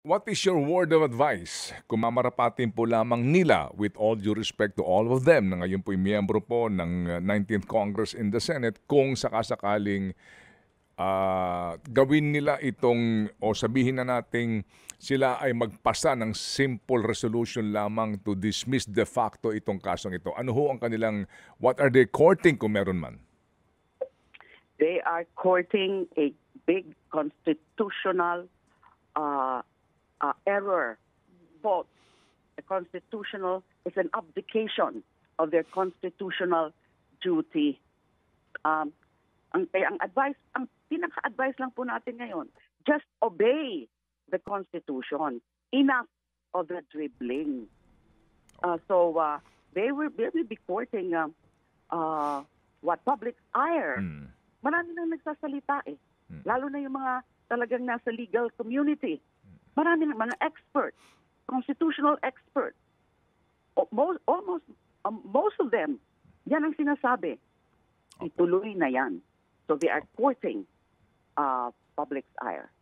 What is your word of advice kung mamarapatin po lamang nila, with all due respect to all of them, na ngayon po'y miyembro po ng 19th Congress in the Senate, kung sakasakaling gawin nila itong, o sabihin na nating sila ay magpasa ng simple resolution lamang to dismiss de facto itong kasong ito. Ano ho ang kanilang, what are they courting kung meron man? They are courting a big constitutional error, fault. A constitutional is an abdication of their constitutional duty. Ang advice, ang pinaka-advice lang po natin ngayon, just obey the Constitution. Enough of the dribbling. So they will be courting what public ire. Marami nang nagsasalita eh. Lalo na yung mga talagang nasa legal community. Marami ng mga experts, constitutional experts. Most of them, yan ang sinasabi. Ituloy na yan. So they are courting public ire.